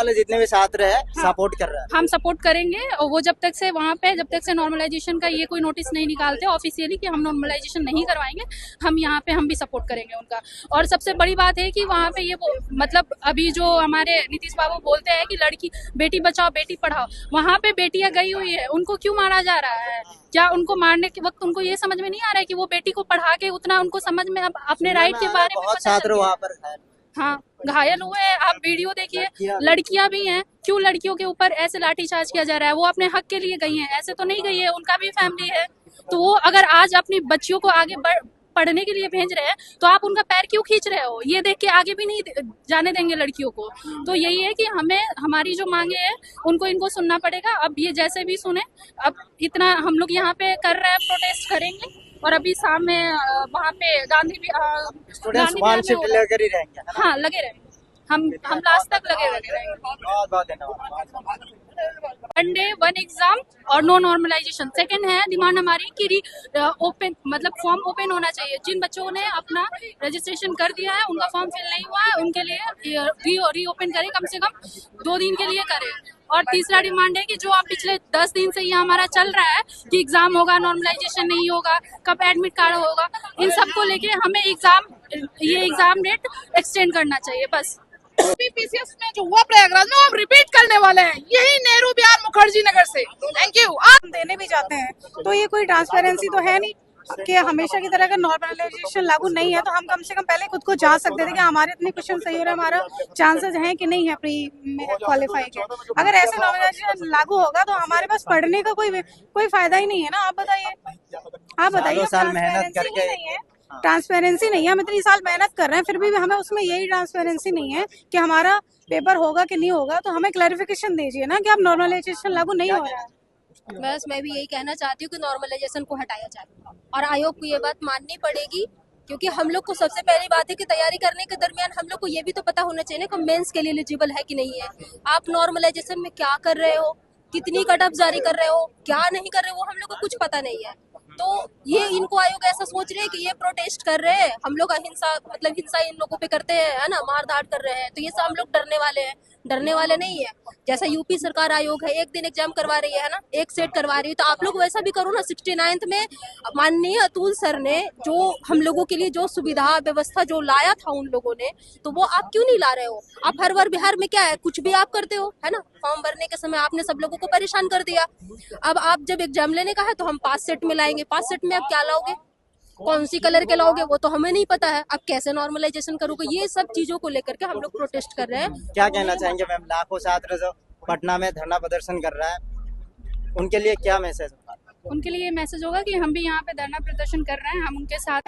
वाले जितने भी छात्र है सपोर्ट कर रहे हैं। हम सपोर्ट करेंगे और वो जब तक से नॉर्मलाइजेशन का ये कोई नोटिस नहीं निकालते ऑफिशियली कि हम नॉर्मलाइजेशन नहीं करवाएंगे, हम यहाँ पे हम भी सपोर्ट करेंगे उनका। और सबसे बड़ी बात है कि वहाँ पे ये मतलब अभी जो हमारे नीतीश बाबू बोलते हैं कि लड़की बेटी बचाओ बेटी पढ़ाओ, वहाँ पे बेटियां गई हुई है, उनको क्यों मारा जा रहा है? क्या उनको मारने के वक्त उनको ये समझ में नहीं आ रहा है कि वो बेटी को पढ़ा के उतना उनको समझ में अपने राइट के बारे में बहुत छात्र वहाँ पर है। हाँ, घायल हुए हैं। आप वीडियो देखिए, लड़कियां भी हैं, क्यों लड़कियों के ऊपर ऐसे लाठीचार्ज किया जा रहा है? वो अपने हक के लिए गई हैं, ऐसे तो नहीं गई है, उनका भी फैमिली है। तो वो अगर आज अपनी बच्चियों को आगे पढ़ने के लिए भेज रहे हैं तो आप उनका पैर क्यों खींच रहे हो? ये देख के आगे भी नहीं जाने देंगे लड़कियों को। तो यही है कि हमें हमारी जो मांगे हैं उनको इनको सुनना पड़ेगा। अब ये जैसे भी सुने, अब इतना हम लोग यहाँ पे कर रहे हैं, प्रोटेस्ट करेंगे और अभी शाम में वहाँ पे गांधी लेकर ही रहेंगे। हाँ, लगे रहेंगे, हम लास्ट तक लगे रहेंगे। बहुत बहुत धन्यवाद। वन डे वन एग्जाम और नो नॉर्मलाइजेशन। सेकंड है डिमांड हमारी कि ओपन मतलब फॉर्म ओपन होना चाहिए। जिन बच्चों ने अपना रजिस्ट्रेशन कर दिया है, उनका फॉर्म फिल नहीं हुआ है, उनके लिए रीओपन करें, कम से कम 2 दिन के लिए करें। और तीसरा डिमांड है कि जो आप पिछले 10 दिन से ये हमारा चल रहा है कि एग्जाम होगा, नॉर्मलाइजेशन नहीं होगा, कब एडमिट कार्ड होगा, इन सबको लेके हमें एग्जाम डेट एक्सटेंड करना चाहिए बस। पीसीएस में जो हुआ प्रयागराज में हम रिपीट करने वाले हैं, यही नेहरू बिहार मुखर्जी नगर से। Thank you. हम देने भी जाते हैं तो ये कोई ट्रांसपेरेंसी तो है नहीं कि हमेशा की तरह अगर नॉर्मलाइजेशन लागू नहीं है तो हम कम से कम पहले खुद को जांच सकते थे कि हमारे इतने क्वेश्चन सही हो रहे हैं, हमारा चांसेस हैं कि नहीं है प्री क्वालिफाई के। अगर ऐसे नॉर्मलाइजेशन लागू होगा तो हमारे पास पढ़ने का कोई फायदा ही नहीं है ना। आप बताइए साल मेहनत करके नहीं है, ट्रांसपेरेंसी नहीं है। हम इतनी साल मेहनत कर रहे हैं फिर भी हमें उसमें यही ट्रांसपेरेंसी नहीं है कि हमारा पेपर होगा कि नहीं होगा। तो हमें क्लैरिफिकेशन दीजिए ना कि अब नॉर्मलाइजेशन लागू नहीं हो रहा है। बस मैं भी यही कहना चाहती हूँ कि नॉर्मलाइजेशन को हटाया जाए और आयोग को ये बात माननी पड़ेगी, क्योंकि हम लोग को सबसे पहली बात है कि तैयारी करने के दरमियान हम लोग को ये भी तो पता होना चाहिए ना कि मेंस के लिए एलिजिबल है कि नहीं है। आप नॉर्मलाइजेशन में क्या कर रहे हो, कितनी कट ऑफ जारी कर रहे हो, क्या नहीं कर रहे हो, हम लोग को कुछ पता नहीं है। तो ये इनको आयोग ऐसा सोच रहे हैं कि ये प्रोटेस्ट कर रहे हैं, हम लोग हिंसा इन लोगों पे करते हैं, है ना, मार धाड़ कर रहे हैं, तो ये सब हम लोग डरने वाले हैं। डरने वाले नहीं है। जैसा यूपी सरकार आयोग है, एक दिन एग्जाम करवा रही है ना, एक सेट करवा रही है, तो आप लोग वैसा भी करो ना। 69th में माननीय अतुल सर ने जो हम लोगों के लिए जो सुविधा व्यवस्था जो लाया था उन लोगों ने, तो वो आप क्यों नहीं ला रहे हो? आप हर बार बिहार में क्या है, कुछ भी आप करते हो, है ना। फॉर्म भरने के समय आपने सब लोगों को परेशान कर दिया। अब आप जब एग्जाम लेने का है तो हम 5 सेट में लाएंगे। 5 सेट में आप क्या लाओगे, कौन सी कलर के लाओगे, वो तो हमें नहीं पता है। अब कैसे नॉर्मलाइजेशन करोगे? ये सब चीजों को लेकर के हम लोग प्रोटेस्ट कर रहे हैं। क्या कहना चाहेंगे मैम? लाखों छात्र जो पटना में धरना प्रदर्शन कर रहा है, उनके लिए क्या मैसेज होगा? उनके लिए मैसेज होगा कि हम भी यहाँ पे धरना प्रदर्शन कर रहे हैं, हम उनके साथ